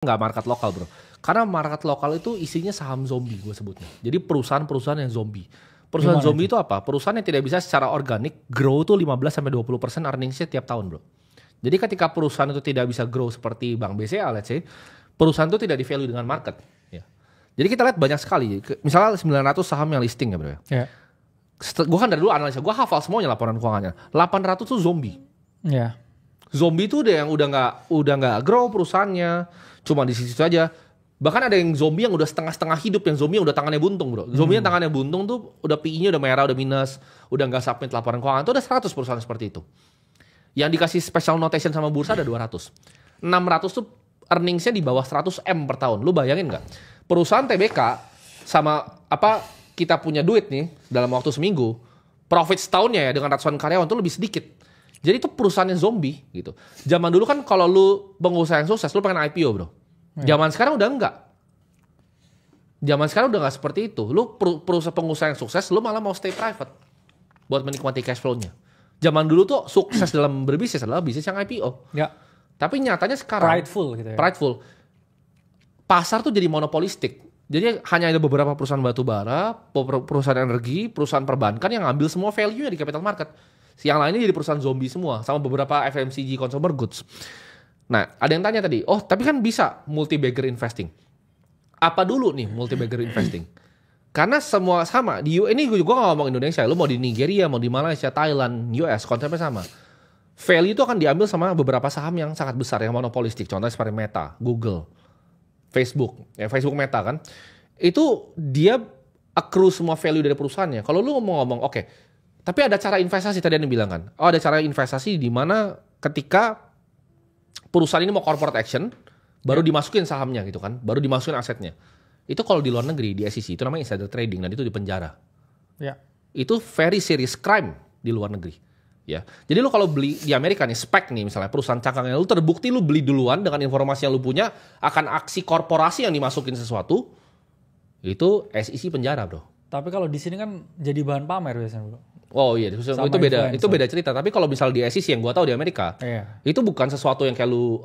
nggak market lokal bro. Karena market lokal itu isinya saham zombie gue sebutnya. Jadi perusahaan-perusahaan yang zombie. Perusahaan zombie itu apa? Perusahaan yang tidak bisa secara organik grow tuh 15-20% earningsnya tiap tahun bro. Jadi ketika perusahaan itu tidak bisa grow seperti Bank BCA let's say, perusahaan itu tidak di value dengan market. Ya. Jadi kita lihat banyak sekali. Misalnya 900 saham yang listing ya bro ya. Gue kan dari dulu analisa, gue hafal semuanya laporan keuangannya. 800 tuh zombie. Zombie itu udah nggak grow perusahaannya, cuma di situ aja. Bahkan ada yang zombie yang udah setengah-setengah hidup, yang zombie yang udah tangannya buntung bro. Zombie yang tangannya buntung tuh udah PI-nya udah merah, udah minus, udah nggak submit laporan keuangan. Itu ada 100 perusahaan seperti itu. Yang dikasih special notation sama bursa ada 200. 600 tuh earningsnya di bawah 100 M per tahun. Lu bayangin nggak? Perusahaan TBK sama apa kita punya duit nih dalam waktu seminggu, profit setahunnya ya dengan ratusan karyawan tuh lebih sedikit. Jadi itu perusahaannya zombie gitu. Zaman dulu kan kalau lu pengusaha yang sukses, lu pengen IPO bro. Zaman sekarang udah enggak. Zaman sekarang udah enggak seperti itu. Lu perusahaan pengusaha yang sukses, lu malah mau stay private buat menikmati cash flow-nya. Zaman dulu tuh sukses dalam berbisnis adalah bisnis yang IPO. Ya. Tapi nyatanya sekarang prideful gitu ya. Prideful. Pasar tuh jadi monopolistik. Jadi hanya ada beberapa perusahaan batu bara, perusahaan energi, perusahaan perbankan yang ngambil semua value-nya di capital market. Yang lainnya jadi perusahaan zombie semua, sama beberapa FMCG consumer goods. Nah, ada yang tanya tadi, oh tapi kan bisa multi-bagger investing. Apa dulu nih multi-bagger investing? Karena semua sama, ini gue gak ngomong Indonesia, lu mau di Nigeria, mau di Malaysia, Thailand, US, konsepnya sama. Value itu akan diambil sama beberapa saham yang sangat besar, yang monopolistik. Contohnya seperti Meta, Google, Facebook Meta kan. Itu dia accrue semua value dari perusahaannya. Kalau lu mau ngomong, oke, tapi ada cara investasi tadi yang bilang kan. Oh ada cara investasi di mana ketika perusahaan ini mau corporate action, baru dimasukin sahamnya gitu kan, baru dimasukin asetnya. Itu kalau di luar negeri, di SEC, itu namanya insider trading, dan itu di penjara. Itu very serious crime di luar negeri. Ya. Jadi lu kalau beli di Amerika nih, SPAC nih misalnya, perusahaan cangkangnya, lu terbukti lu beli duluan dengan informasi yang lu punya, akan aksi korporasi yang dimasukin sesuatu, itu SEC penjara bro. Tapi kalau di sini kan jadi bahan pamer biasanya bro. Oh iya, itu beda cerita. Tapi kalau misal di SEC yang gue tahu di Amerika, itu bukan sesuatu yang kayak lu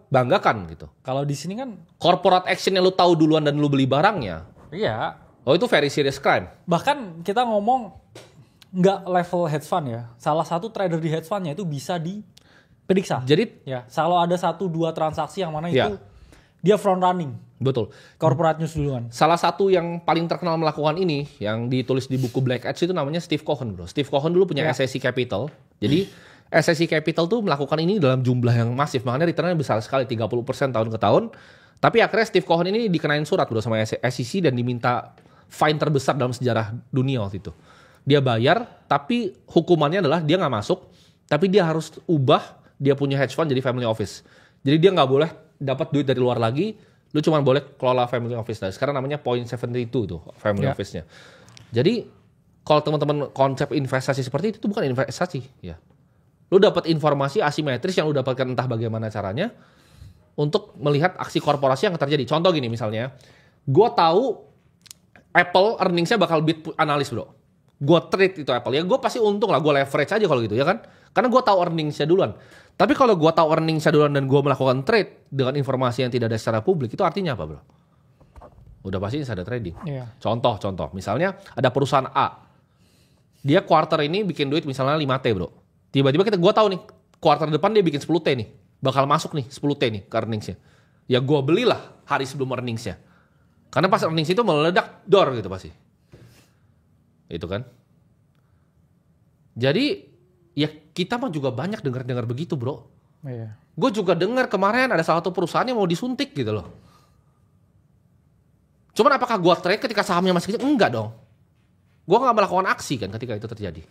banggakan gitu. Kalau di sini kan corporate action yang lu tahu duluan dan lu beli barangnya. Iya. Oh itu very serious crime. Bahkan kita ngomong nggak level hedge fund ya. Salah satu trader di hedge fundnya itu bisa diperiksa. Jadi ya, kalau ada 1-2 transaksi yang mana itu dia front running. Betul. Corporate news duluan. Salah satu yang paling terkenal melakukan ini, yang ditulis di buku Black Edge itu namanya Steve Cohen bro. Steve Cohen dulu punya SEC Capital. Jadi SEC Capital tuh melakukan ini dalam jumlah yang masif. Makanya returnnya besar sekali, 30% tahun ke tahun. Tapi akhirnya Steve Cohen ini dikenain surat bro sama SEC dan diminta fine terbesar dalam sejarah dunia waktu itu. Dia bayar, tapi hukumannya adalah dia nggak masuk, tapi dia harus ubah dia punya hedge fund jadi family office. Jadi dia nggak boleh dapat duit dari luar lagi, lu cuma boleh kelola family office. Nah, sekarang namanya 0.72 tuh family office-nya. Jadi kalau teman-teman konsep investasi seperti itu bukan investasi, ya. Lu dapat informasi asimetris yang lu dapatkan entah bagaimana caranya untuk melihat aksi korporasi yang terjadi. Contoh gini misalnya, gua tahu Apple earnings-nya bakal beat analis, bro. Gua trade itu Apple, ya gua pasti untung lah, gua leverage aja kalau gitu, ya kan? Karena gua tahu earnings-nya duluan. Tapi kalau gue tahu earnings-nya duluan dan gue melakukan trade dengan informasi yang tidak ada secara publik, itu artinya apa bro? Udah pasti insider trading. Contoh, misalnya ada perusahaan A. Dia quarter ini bikin duit misalnya 5T bro. Tiba-tiba gue tahu nih, quarter depan dia bikin 10T nih. Bakal masuk nih 10T nih ke earnings-nya. Ya gue belilah hari sebelum earnings-nya. Karena pas earnings itu meledak, dor gitu pasti. Itu kan. Jadi ya kita mah juga banyak dengar begitu bro. Gue juga dengar kemarin ada salah satu perusahaan yang mau disuntik gitu loh. Cuman apakah gue trade ketika sahamnya masih kecil? Enggak dong. Gue gak melakukan aksi kan ketika itu terjadi.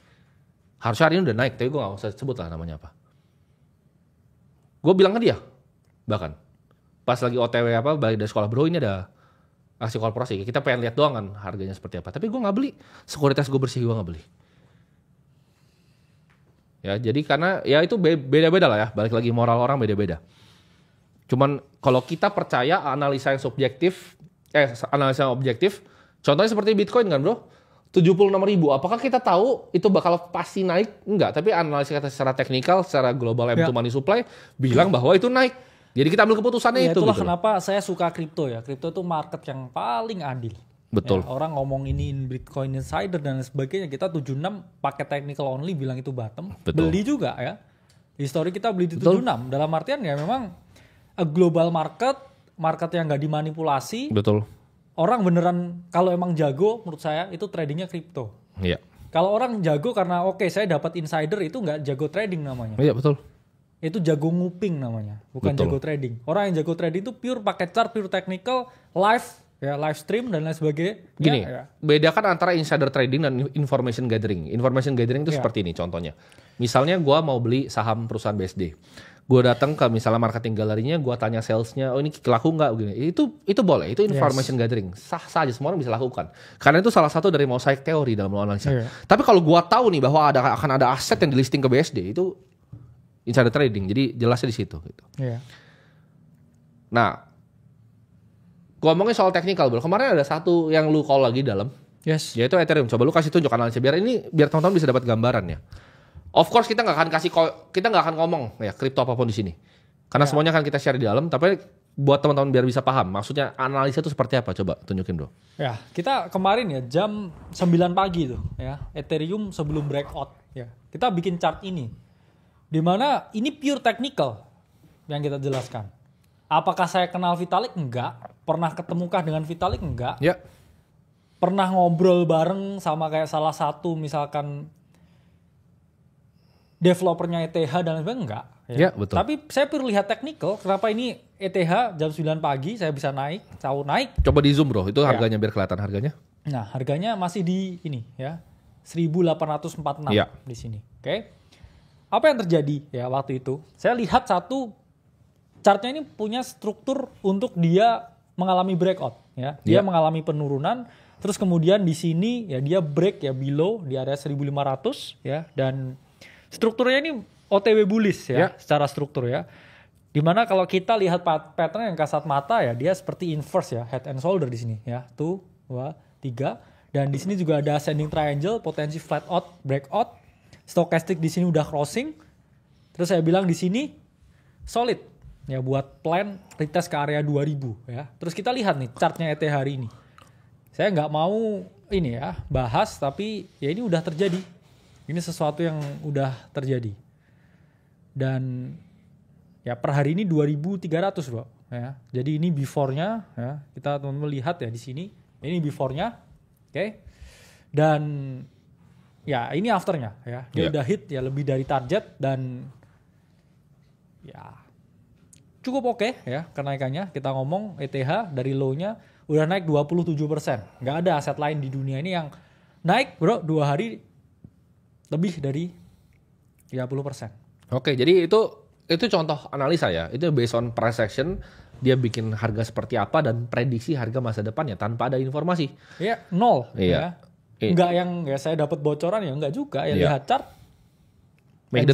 Harusnya hari ini udah naik, tapi gue gak usah sebut lah namanya apa. Gue bilang ke dia, bahkan pas lagi OTW balik dari sekolah, bro ini ada aksi korporasi. Kita pengen lihat doang kan harganya seperti apa. Tapi gue gak beli. Sekuritas gue bersih, gue gak beli. Ya, jadi karena ya itu beda-beda lah ya, balik lagi moral orang beda-beda. Cuman kalau kita percaya analisa yang objektif, contohnya seperti Bitcoin kan bro, 76.000, apakah kita tahu itu bakal pasti naik? Enggak, tapi analisa kita secara teknikal, secara global M2 money supply bilang bahwa itu naik. Jadi kita ambil keputusannya Ya, itu itulah gitu. kenapa saya suka kripto ya. Kripto itu market yang paling adil. Betul. Ya, orang ngomong ini Bitcoin Insider dan sebagainya, kita 76 pakai technical only bilang itu bottom. Betul. Beli juga ya. Histori kita beli di 76. Dalam artian ya memang a global market yang nggak dimanipulasi. Betul. Orang beneran kalau emang jago menurut saya itu tradingnya kripto. Iya. Kalau orang jago karena oke saya dapat insider itu nggak jago trading namanya. Iya betul. Itu jago nguping namanya, bukan Betul. jago trading. Orang yang jago trading itu pure pakai chart, pure technical, live stream dan lain sebagainya. Gini, Ya. bedakan antara insider trading dan information gathering. Information gathering itu Ya. seperti ini contohnya. Misalnya gue mau beli saham perusahaan BSD. Gue datang ke misalnya marketing galerinya, gue tanya salesnya, oh ini laku nggak? Gini. Itu boleh, itu information gathering. Sah saja, semua orang bisa lakukan. Karena itu salah satu dari mosaic teori dalam menganalisa. Iya. Tapi kalau gue tahu nih bahwa akan ada aset yang di listing ke BSD, itu insider trading. Jadi jelasnya di situ. Gitu. Iya. Nah, ngomongin soal technical, bro. Kemarin ada satu yang lu call lagi dalam, Yes. yaitu Ethereum. Coba lu kasih tunjuk analisa biar teman-teman bisa dapat gambaran ya. Of course kita nggak akan ngomong ya kripto apapun di sini, karena semuanya akan kita share di dalam. Tapi buat teman-teman biar bisa paham, maksudnya analisa itu seperti apa? Coba tunjukin bro. Ya, kita kemarin ya jam 9 pagi tuh ya, Ethereum sebelum breakout ya. Kita bikin chart ini. Dimana ini pure technical yang kita jelaskan. Apakah saya kenal Vitalik? Enggak. Pernah ketemukah dengan Vitalik? Enggak. Ya, Pernah ngobrol bareng sama kayak salah satu misalkan developernya ETH dan lain sebagainya? Enggak. Ya, betul. Tapi saya perlu lihat technical. Kenapa ini ETH jam 9 pagi saya bisa naik, jauh naik. coba di zoom bro. Itu harganya biar kelihatan harganya. Nah, harganya masih di ini ya. 1846 Iya. di sini. Oke. Apa yang terjadi ya waktu itu? Saya lihat satu chartnya ini punya struktur untuk dia mengalami breakout ya. Dia Iya. mengalami penurunan, terus kemudian di sini ya dia break ya below di area 1500 ya, dan strukturnya ini OTW bullish ya, Iya. secara struktur ya. Dimana kalau kita lihat pattern yang kasat mata ya, dia seperti inverse ya, head and shoulder di sini ya. 1, 2, 3. Dan di sini juga ada ascending triangle, potensi flat out, breakout. Stochastic di sini udah crossing. Terus saya bilang di sini solid ya buat plan retest ke area 2000 ya. Terus kita lihat nih chartnya ETH hari ini. Saya nggak mau ini ya bahas, tapi ya ini udah terjadi. Ini sesuatu yang udah terjadi. Dan ya per hari ini 2300 bro ya. Jadi ini before-nya ya. Kita teman-teman lihat ya di sini. Ini before-nya. Oke. Dan ya ini after-nya ya. Dia udah hit ya lebih dari target dan ya cukup oke ya kenaikannya. Kita ngomong ETH dari low-nya udah naik 27%. Nggak ada aset lain di dunia ini yang naik bro 2 hari lebih dari 30%. Oke, jadi itu contoh analisa ya. Itu based on price action, dia bikin harga seperti apa dan prediksi harga masa depannya tanpa ada informasi. Ya, nol. Iya. Ya. Enggak yang ya saya dapat bocoran ya enggak juga. Ya Iya. lihat chart. Make the